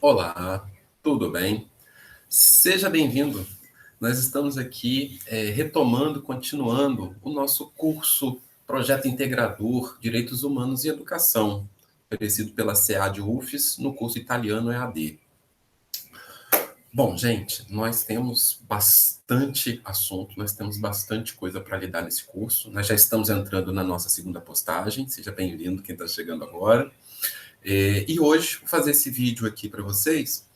Olá, tudo bem? Seja bem-vindo. Nós estamos aqui retomando, continuando o nosso curso Projeto Integrador, Direitos Humanos e Educação, oferecido pela SEAD UFES no curso Italiano EAD. Bom, gente, nós temos bastante assunto, nós temos bastante coisa para lidar nesse curso. Nós já estamos entrando na nossa segunda postagem, seja bem-vindo quem está chegando agora. E hoje vou fazer esse vídeo aqui para vocês,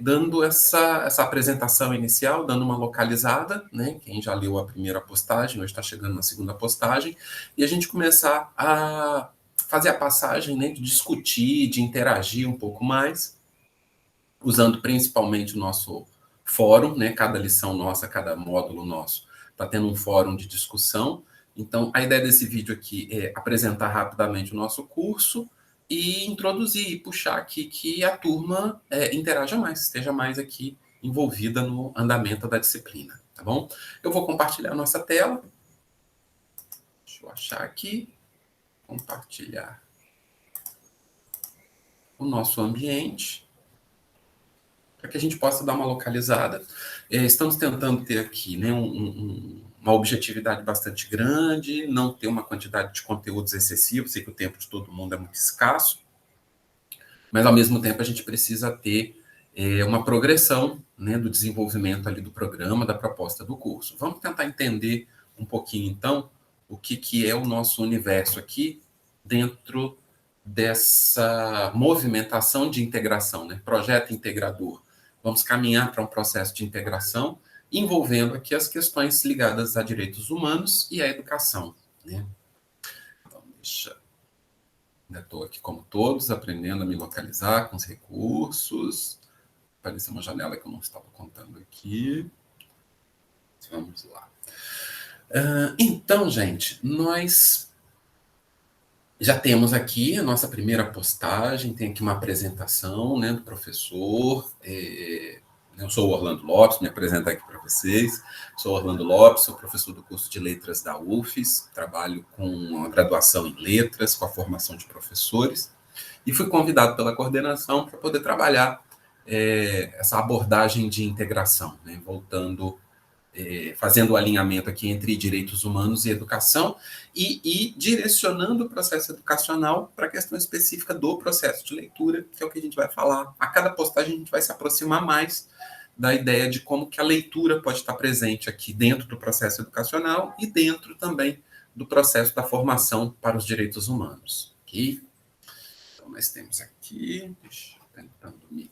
dando essa apresentação inicial, dando uma localizada, né? Quem já leu a primeira postagem, hoje está chegando na segunda postagem, e a gente começar a fazer a passagem, né, de discutir, de interagir um pouco mais, usando principalmente o nosso fórum, né? Cada lição nossa, cada módulo nosso está tendo um fórum de discussão. Então, a ideia desse vídeo aqui é apresentar rapidamente o nosso curso e introduzir e puxar aqui que a turma interaja mais, esteja mais aqui envolvida no andamento da disciplina, tá bom? Eu vou compartilhar a nossa tela. Deixa eu achar aqui. Compartilhar o nosso ambiente, para que a gente possa dar uma localizada. Estamos tentando ter aqui, né, uma objetividade bastante grande, não ter uma quantidade de conteúdos excessivo, sei que o tempo de todo mundo é muito escasso, mas ao mesmo tempo a gente precisa ter uma progressão, né, do desenvolvimento ali do programa, da proposta do curso. Vamos tentar entender um pouquinho, então, o que é o nosso universo aqui dentro dessa movimentação de integração, né? Projeto integrador. Vamos caminhar para um processo de integração envolvendo aqui as questões ligadas a direitos humanos e à educação, né? Então, ainda estou aqui como todos, aprendendo a me localizar com os recursos. Apareceu uma janela que eu não estava contando aqui. Vamos lá. Então, gente, nós já temos aqui a nossa primeira postagem, tem aqui uma apresentação, né, do professor. Eu sou o Orlando Lopes, me apresento aqui para vocês. Sou Orlando Lopes, sou professor do curso de Letras da UFES, trabalho com a graduação em Letras, com a formação de professores, e fui convidado pela coordenação para poder trabalhar essa abordagem de integração, né, fazendo o alinhamento aqui entre direitos humanos e educação e direcionando o processo educacional para a questão específica do processo de leitura, que é o que a gente vai falar. A cada postagem a gente vai se aproximar mais da ideia de como que a leitura pode estar presente aqui dentro do processo educacional e dentro também do processo da formação para os direitos humanos. Okay? Então, nós temos aqui, deixa eu tentando me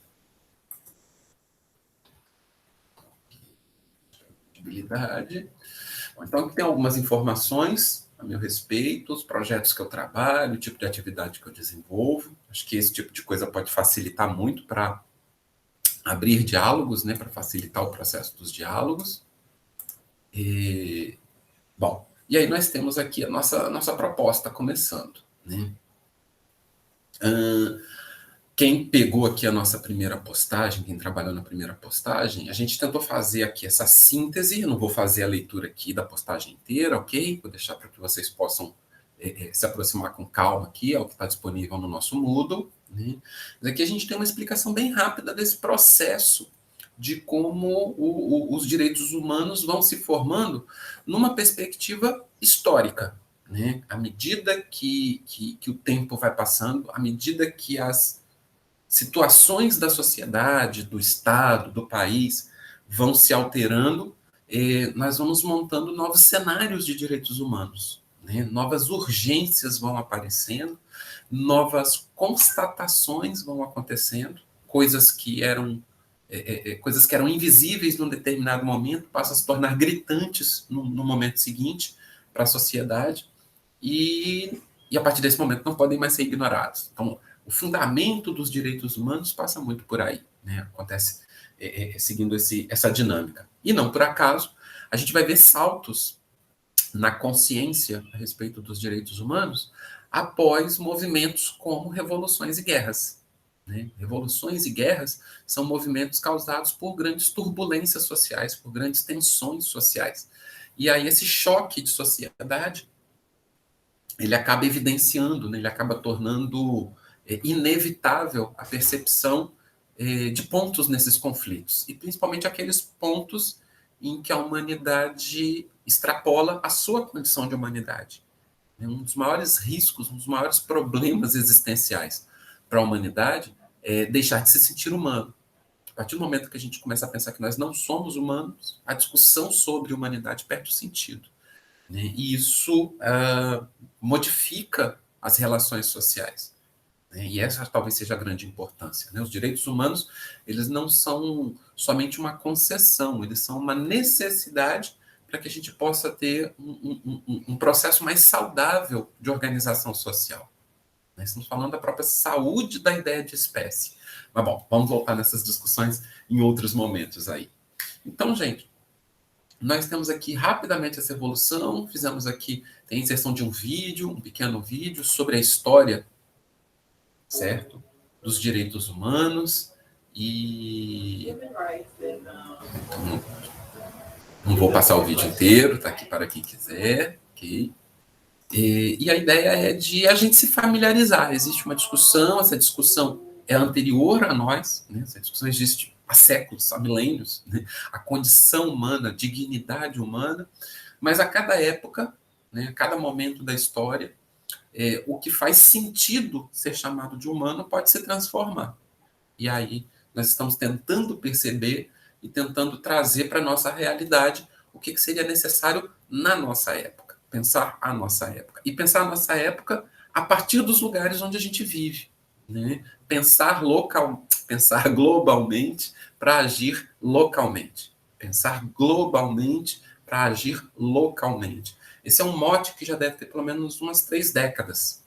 Então, aqui tem algumas informações a meu respeito, os projetos que eu trabalho, o tipo de atividade que eu desenvolvo. Acho que esse tipo de coisa pode facilitar muito para abrir diálogos, né, para facilitar o processo dos diálogos. Bom, e aí nós temos aqui a nossa proposta começando, né? Quem pegou aqui a nossa primeira postagem, quem trabalhou na primeira postagem, a gente tentou fazer aqui essa síntese. Eu não vou fazer a leitura aqui da postagem inteira, ok? Vou deixar para que vocês possam se aproximar com calma aqui, é o que está disponível no nosso Moodle, né? Mas aqui a gente tem uma explicação bem rápida desse processo de como os direitos humanos vão se formando numa perspectiva histórica, né? À medida que o tempo vai passando, à medida que as situações da sociedade, do Estado, do país vão se alterando, nós vamos montando novos cenários de direitos humanos, né? Novas urgências vão aparecendo, novas constatações vão acontecendo, coisas que eram invisíveis num determinado momento passam a se tornar gritantes no momento seguinte para a sociedade e a partir desse momento não podem mais ser ignorados. Então, o fundamento dos direitos humanos passa muito por aí, né? Acontece seguindo essa dinâmica. E não por acaso, a gente vai ver saltos na consciência a respeito dos direitos humanos após movimentos como revoluções e guerras, né? Revoluções e guerras são movimentos causados por grandes turbulências sociais, por grandes tensões sociais. E aí esse choque de sociedade ele acaba evidenciando, né? Ele acaba tornando inevitável a percepção de pontos nesses conflitos, e principalmente aqueles pontos em que a humanidade extrapola a sua condição de humanidade. Um dos maiores riscos, um dos maiores problemas existenciais para a humanidade é deixar de se sentir humano. A partir do momento que a gente começa a pensar que nós não somos humanos, a discussão sobre humanidade perde o sentido, né? E isso modifica as relações sociais, né? E essa talvez seja a grande importância, né? Os direitos humanos, eles não são somente uma concessão, eles são uma necessidade para que a gente possa ter um processo mais saudável de organização social. Nós estamos falando da própria saúde da ideia de espécie. Mas, bom, vamos voltar nessas discussões em outros momentos aí. Então, gente, nós temos aqui rapidamente essa evolução, fizemos aqui, tem a inserção de um vídeo, um pequeno vídeo sobre a história, certo? Dos direitos humanos e... Não vou passar o vídeo inteiro, está aqui para quem quiser, ok? E a ideia é de a gente se familiarizar. Existe uma discussão, essa discussão é anterior a nós, né? Essa discussão existe há séculos, há milênios, né? A condição humana, a dignidade humana, mas a cada época, né, a cada momento da história, o que faz sentido ser chamado de humano pode se transformar. E aí nós estamos tentando perceber e tentando trazer para a nossa realidade o que seria necessário na nossa época. Pensar a nossa época. E pensar a nossa época a partir dos lugares onde a gente vive, né? Pensar globalmente para agir localmente. Pensar globalmente para agir localmente. Esse é um mote que já deve ter pelo menos umas 3 décadas.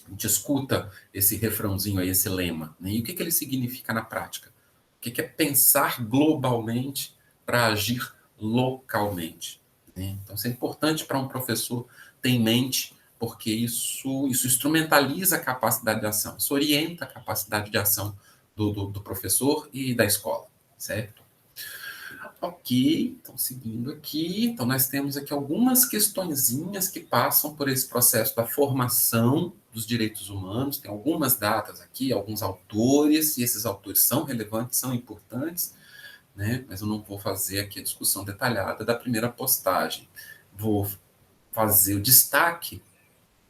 A gente escuta esse refrãozinho aí, esse lema, né? E o que ele significa na prática? O que é pensar globalmente para agir localmente, né? Então, isso é importante para um professor ter em mente, porque isso instrumentaliza a capacidade de ação, isso orienta a capacidade de ação do professor e da escola, certo? Ok, então seguindo aqui, então nós temos aqui algumas questõezinhas que passam por esse processo da formação dos direitos humanos, tem algumas datas aqui, alguns autores, e esses autores são relevantes, são importantes, né? Mas eu não vou fazer aqui a discussão detalhada da primeira postagem. Vou fazer o destaque,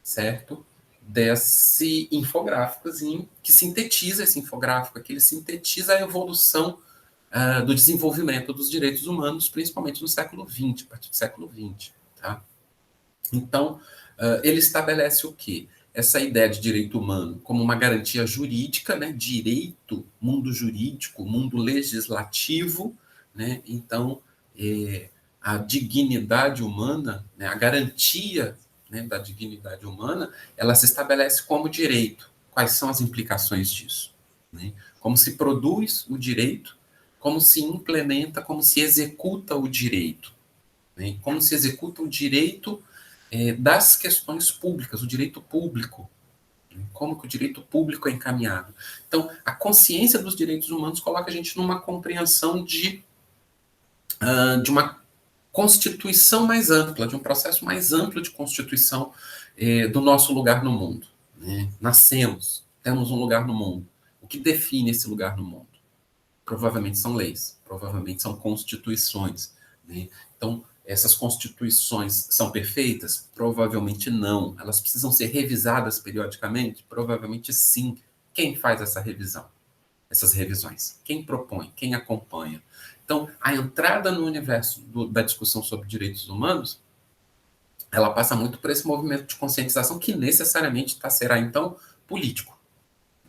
certo? Desse infográficozinho, que sintetiza esse infográfico aqui, ele sintetiza a evolução do desenvolvimento dos direitos humanos, principalmente no século XX, a partir do século XX. Tá? Então, ele estabelece o quê? Essa ideia de direito humano como uma garantia jurídica, né? Direito, mundo jurídico, mundo legislativo, né? Então, a dignidade humana, né? A garantia, né, da dignidade humana, ela se estabelece como direito. Quais são as implicações disso? Né? Como se produz o direito, como se implementa, como se executa o direito. Né? Como se executa o direito das questões públicas, o direito público. Né? Como que o direito público é encaminhado. Então, a consciência dos direitos humanos coloca a gente numa compreensão de uma constituição mais ampla, de um processo mais amplo de constituição do nosso lugar no mundo. Né? Nascemos, temos um lugar no mundo. O que define esse lugar no mundo? Provavelmente são leis, provavelmente são constituições. Né? Então, essas constituições são perfeitas? Provavelmente não. Elas precisam ser revisadas periodicamente? Provavelmente sim. Quem faz essa revisão? Essas revisões? Quem propõe? Quem acompanha? Então, a entrada no universo da discussão sobre direitos humanos, ela passa muito por esse movimento de conscientização que necessariamente será, então, político.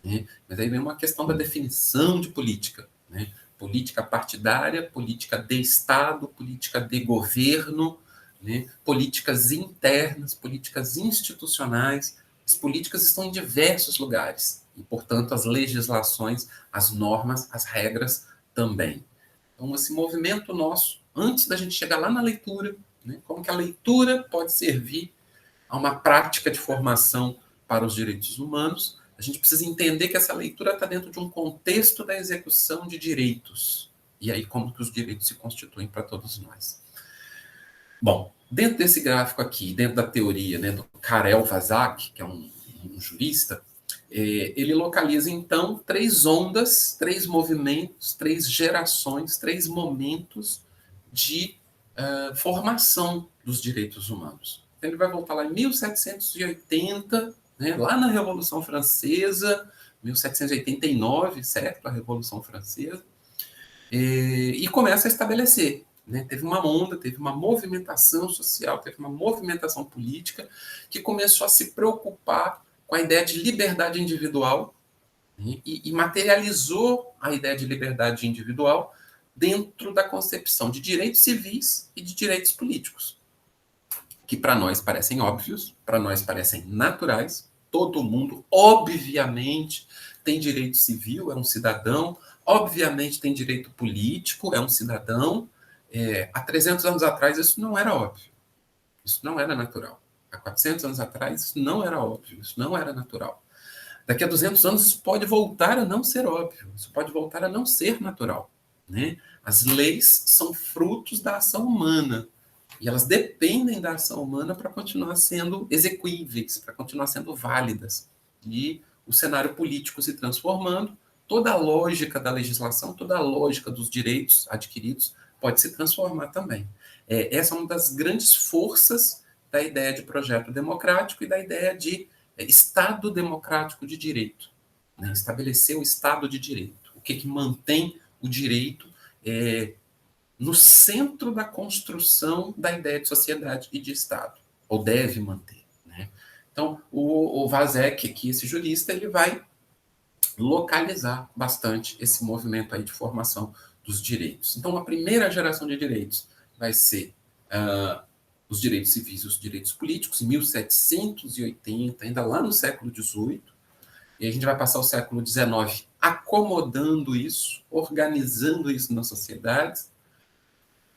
Né? Mas aí vem uma questão da definição de política. Né? Política partidária, política de Estado, política de governo, né? Políticas internas, políticas institucionais. As políticas estão em diversos lugares. E, portanto, as legislações, as normas, as regras também. Então, esse movimento nosso, antes da gente chegar lá na leitura, né, como que a leitura pode servir a uma prática de formação para os direitos humanos, a gente precisa entender que essa leitura está dentro de um contexto da execução de direitos. E aí, como que os direitos se constituem para todos nós. Bom, dentro desse gráfico aqui, dentro da teoria, né, do Karel Vazak, que é um jurista, Ele localiza, então, 3 ondas, 3 movimentos, 3 gerações, 3 momentos de formação dos direitos humanos. Então, ele vai voltar lá em 1780, né, lá na Revolução Francesa, 1789, certo? A Revolução Francesa, e começa a estabelecer. Né? Teve uma onda, teve uma movimentação social, teve uma movimentação política que começou a se preocupar com a ideia de liberdade individual, né? E materializou a ideia de liberdade individual dentro da concepção de direitos civis e de direitos políticos, que para nós parecem óbvios, para nós parecem naturais. Todo mundo, obviamente, tem direito civil, é um cidadão, obviamente tem direito político, é um cidadão. Há 300 anos atrás isso não era óbvio, isso não era natural. Há 400 anos atrás isso não era óbvio, isso não era natural. Daqui a 200 anos isso pode voltar a não ser óbvio, isso pode voltar a não ser natural. Né? As leis são frutos da ação humana, e elas dependem da ação humana para continuar sendo execuíveis, para continuar sendo válidas. E o cenário político se transformando, toda a lógica da legislação, toda a lógica dos direitos adquiridos pode se transformar também. Essa é uma das grandes forças da ideia de projeto democrático e da ideia de Estado democrático de direito. Né? Estabelecer o Estado de direito. O que mantém o direito no centro da construção da ideia de sociedade e de Estado, ou deve manter. Né? Então, o Vazek, aqui, esse jurista, ele vai localizar bastante esse movimento aí de formação dos direitos. Então, a primeira geração de direitos vai ser os direitos civis e os direitos políticos, em 1780, ainda lá no século XVIII, e a gente vai passar o século XIX acomodando isso, organizando isso nas sociedades.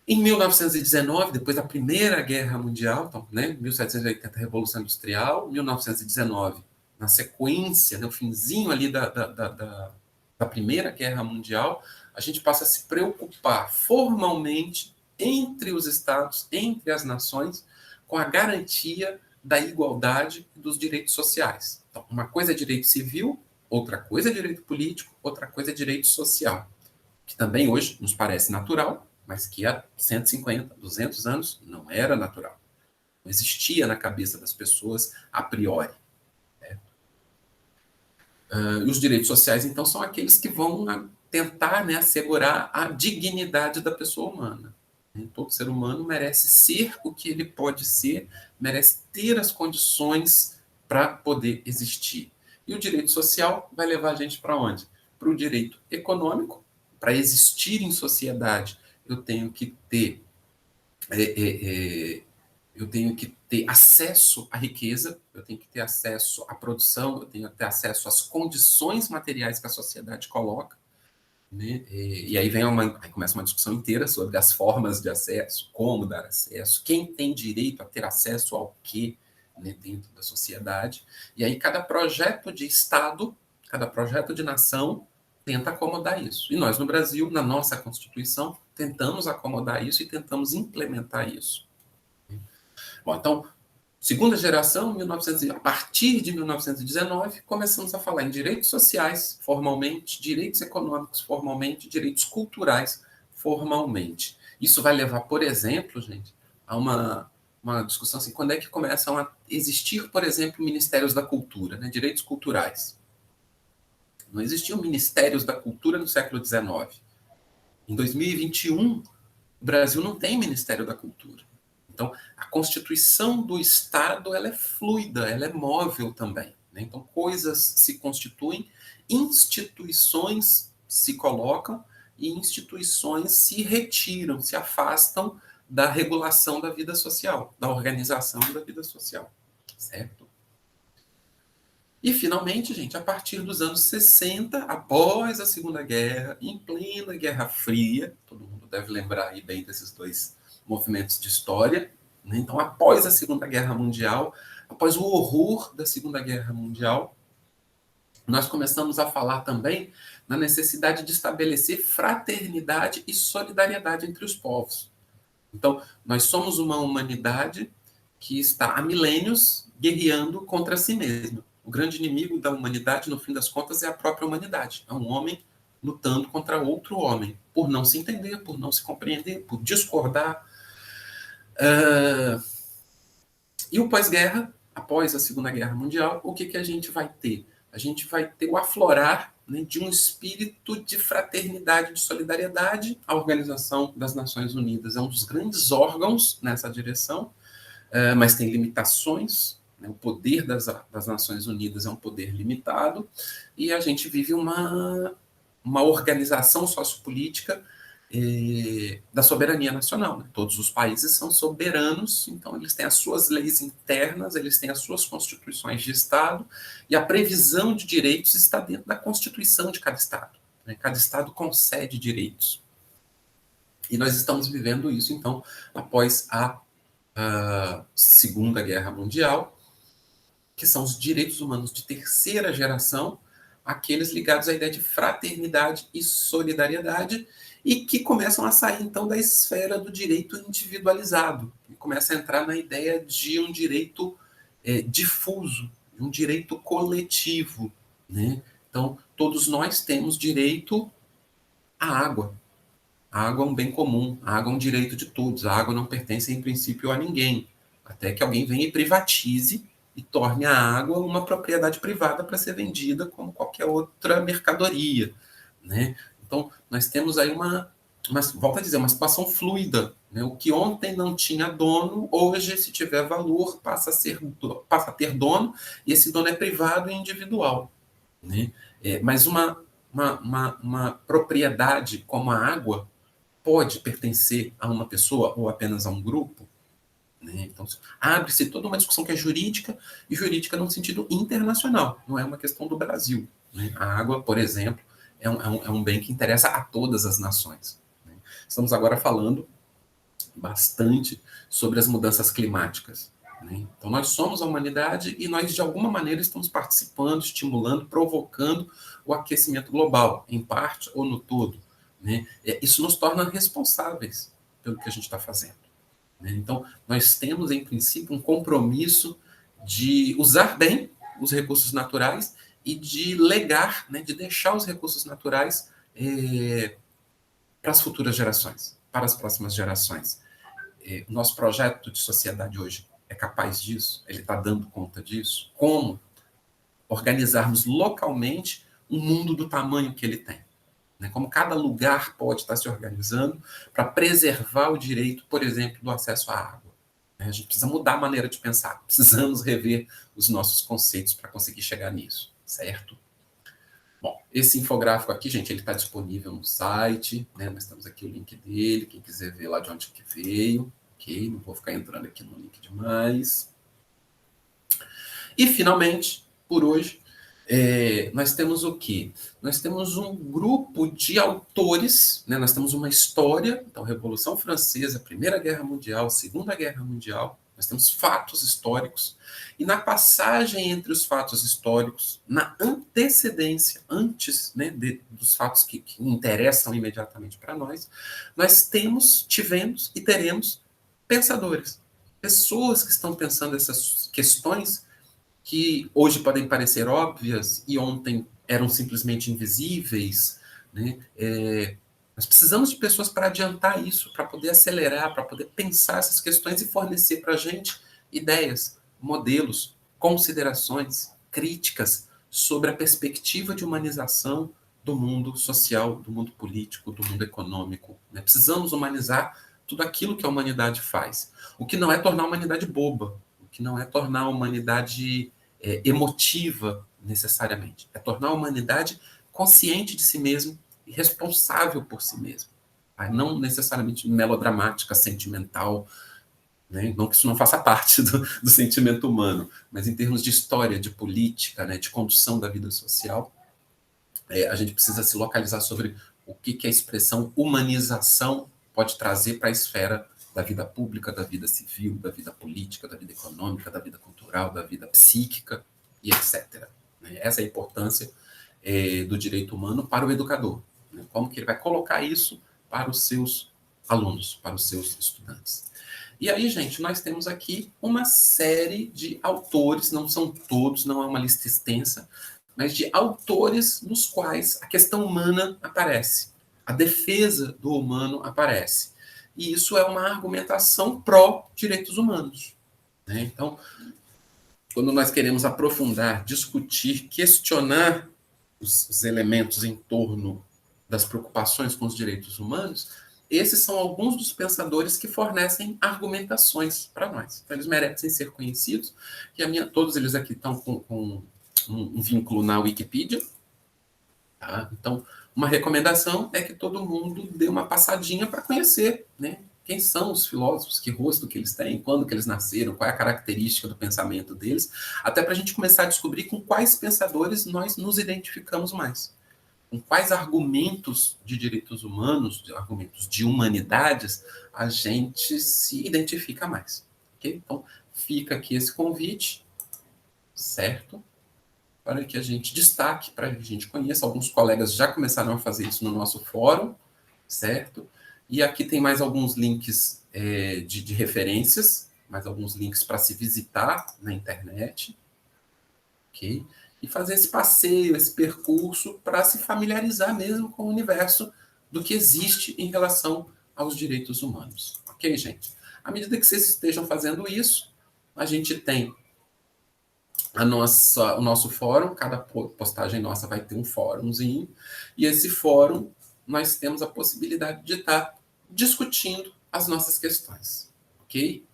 Em 1919, depois da Primeira Guerra Mundial, então, né, 1780, Revolução Industrial, 1919, na sequência, no finzinho ali da Primeira Guerra Mundial, a gente passa a se preocupar formalmente entre os estados, entre as nações, com a garantia da igualdade e dos direitos sociais. Então, uma coisa é direito civil, outra coisa é direito político, outra coisa é direito social, que também hoje nos parece natural, mas que há 150, 200 anos não era natural. Não existia na cabeça das pessoas a priori. Né? E os direitos sociais, então, são aqueles que vão tentar, né, assegurar a dignidade da pessoa humana. Todo ser humano merece ser o que ele pode ser, merece ter as condições para poder existir. E o direito social vai levar a gente para onde? Para o direito econômico. Para existir em sociedade, eu tenho que ter acesso à riqueza, eu tenho que ter acesso à produção, eu tenho que ter acesso às condições materiais que a sociedade coloca. Né? E aí aí começa uma discussão inteira sobre as formas de acesso, como dar acesso, quem tem direito a ter acesso ao quê, né, dentro da sociedade. E aí cada projeto de Estado, cada projeto de nação tenta acomodar isso. E nós, no Brasil, na nossa Constituição, tentamos acomodar isso e tentamos implementar isso. Bom, então, segunda geração, a partir de 1919, começamos a falar em direitos sociais, formalmente, direitos econômicos, formalmente, direitos culturais, formalmente. Isso vai levar, por exemplo, gente, a uma discussão assim, quando é que começam a existir, por exemplo, ministérios da cultura, né, direitos culturais. Não existiam ministérios da cultura no século XIX. Em 2021, o Brasil não tem Ministério da Cultura. Então, a constituição do Estado ela é fluida, ela é móvel também. Né? Então, coisas se constituem, instituições se colocam e instituições se retiram, se afastam da regulação da vida social, da organização da vida social. Certo? E, finalmente, gente, a partir dos anos 60, após a Segunda Guerra, em plena Guerra Fria, todo mundo deve lembrar aí bem desses dois movimentos de história, né? Então, após a Segunda Guerra Mundial, após o horror da Segunda Guerra Mundial, nós começamos a falar também na necessidade de estabelecer fraternidade e solidariedade entre os povos. Então, nós somos uma humanidade que está há milênios guerreando contra si mesma. O grande inimigo da humanidade, no fim das contas, é a própria humanidade. É um homem lutando contra outro homem, por não se entender, por não se compreender, por discordar. E o pós-guerra, após a Segunda Guerra Mundial, o que a gente vai ter? A gente vai ter o aflorar, né, de um espírito de fraternidade, de solidariedade. A Organização das Nações Unidas é um dos grandes órgãos nessa direção, mas tem limitações. Né, o poder das Nações Unidas é um poder limitado, e a gente vive uma organização sociopolítica da soberania nacional. Né? Todos os países são soberanos, então eles têm as suas leis internas, eles têm as suas constituições de Estado, e a previsão de direitos está dentro da Constituição de cada Estado. Né? Cada Estado concede direitos. E nós estamos vivendo isso, então, após a Segunda Guerra Mundial, que são os direitos humanos de terceira geração, aqueles ligados à ideia de fraternidade e solidariedade, e que começam a sair, então, da esfera do direito individualizado, e começa a entrar na ideia de um direito difuso, um direito coletivo. Né? Então, todos nós temos direito à água. A água é um bem comum, a água é um direito de todos, a água não pertence, em princípio, a ninguém, até que alguém venha e privatize e torne a água uma propriedade privada para ser vendida como qualquer outra mercadoria. Né? Então, nós temos aí volto a dizer, uma situação fluida. Né? O que ontem não tinha dono, hoje, se tiver valor, passa a ter dono, e esse dono é privado e individual. Né? Mas uma propriedade como a água pode pertencer a uma pessoa ou apenas a um grupo? Né? Então, abre-se toda uma discussão que é jurídica, e jurídica num sentido internacional, não é uma questão do Brasil. Né? A água, por exemplo, é um bem que interessa a todas as nações. Né? Estamos agora falando bastante sobre as mudanças climáticas. Né? Então, nós somos a humanidade e nós, de alguma maneira, estamos participando, estimulando, provocando o aquecimento global, em parte ou no todo. Né? Isso nos torna responsáveis pelo que a gente está fazendo. Né? Então, nós temos, em princípio, um compromisso de usar bem os recursos naturais e de legar, né, de deixar os recursos naturais para as futuras gerações, para as próximas gerações. O nosso projeto de sociedade hoje é capaz disso? Ele está dando conta disso? Como organizarmos localmente um mundo do tamanho que ele tem? Né? Como cada lugar pode estar se organizando para preservar o direito, por exemplo, do acesso à água. A gente precisa mudar a maneira de pensar, precisamos rever os nossos conceitos para conseguir chegar nisso, certo? Bom, esse infográfico aqui, gente, ele está disponível no site, né? Nós temos aqui o link dele, quem quiser ver lá de onde que veio, ok? Não vou ficar entrando aqui no link demais. E, finalmente, por hoje, nós temos o quê? Nós temos um grupo de autores, né? Nós temos uma história, então, Revolução Francesa, Primeira Guerra Mundial, Segunda Guerra Mundial, nós temos fatos históricos, e na passagem entre os fatos históricos, na antecedência, antes, né, dos fatos que interessam imediatamente para nós tivemos e teremos pensadores, pessoas que estão pensando essas questões que hoje podem parecer óbvias e ontem eram simplesmente invisíveis. Né? Nós precisamos de pessoas para adiantar isso, para poder acelerar, para poder pensar essas questões e fornecer para a gente ideias, modelos, considerações, críticas sobre a perspectiva de humanização do mundo social, do mundo político, do mundo econômico. Né? Precisamos humanizar tudo aquilo que a humanidade faz. O que não é tornar a humanidade boba, o que não é tornar a humanidade emotiva necessariamente. É tornar a humanidade consciente de si mesmo e responsável por si mesmo. Não necessariamente melodramática, sentimental, né? Não que isso não faça parte do sentimento humano, mas em termos de história, de política, né, de condução da vida social, a gente precisa se localizar sobre o que a expressão humanização pode trazer para a esfera da vida pública, da vida civil, da vida política, da vida econômica, da vida cultural, da vida psíquica e etc. Essa é a importância do direito humano para o educador. Como que ele vai colocar isso para os seus alunos, para os seus estudantes. E aí, gente, nós temos aqui uma série de autores, não são todos, não é uma lista extensa, mas de autores nos quais a questão humana aparece, a defesa do humano aparece. E isso é uma argumentação pró-direitos humanos, né? Então, quando nós queremos aprofundar, discutir, questionar os elementos em torno das preocupações com os direitos humanos, esses são alguns dos pensadores que fornecem argumentações para nós. Então, eles merecem ser conhecidos, e todos eles aqui estão com um vínculo na Wikipedia. Tá? Então, uma recomendação é que todo mundo dê uma passadinha para conhecer, né? Quem são os filósofos, que rosto que eles têm, quando que eles nasceram, qual é a característica do pensamento deles, até para a gente começar a descobrir com quais pensadores nós nos identificamos mais, com quais argumentos de direitos humanos, argumentos de humanidades, a gente se identifica mais. Okay? Então, fica aqui esse convite, certo? Para que a gente destaque, para que a gente conheça. Alguns colegas já começaram a fazer isso no nosso fórum, certo? E aqui tem mais alguns links de referências, mais alguns links para se visitar na internet, ok? E fazer esse passeio, esse percurso, para se familiarizar mesmo com o universo do que existe em relação aos direitos humanos. Ok, gente? À medida que vocês estejam fazendo isso, a gente tem o nosso fórum, cada postagem nossa vai ter um fórumzinho, e esse fórum nós temos a possibilidade de estar discutindo as nossas questões, ok?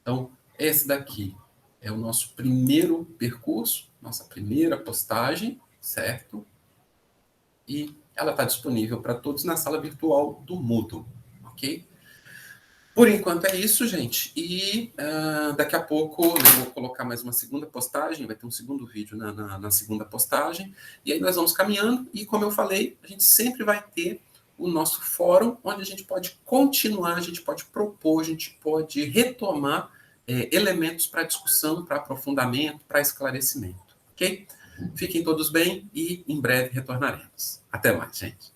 Então, esse daqui é o nosso primeiro percurso, nossa primeira postagem, certo? E ela está disponível para todos na sala virtual do Moodle, ok? Por enquanto é isso, gente. E daqui a pouco eu vou colocar mais uma segunda postagem, vai ter um segundo vídeo na segunda postagem. E aí nós vamos caminhando e, como eu falei, a gente sempre vai ter o nosso fórum, onde a gente pode continuar, a gente pode propor, a gente pode retomar elementos para discussão, para aprofundamento, para esclarecimento. Ok? Fiquem todos bem e em breve retornaremos. Até mais, gente.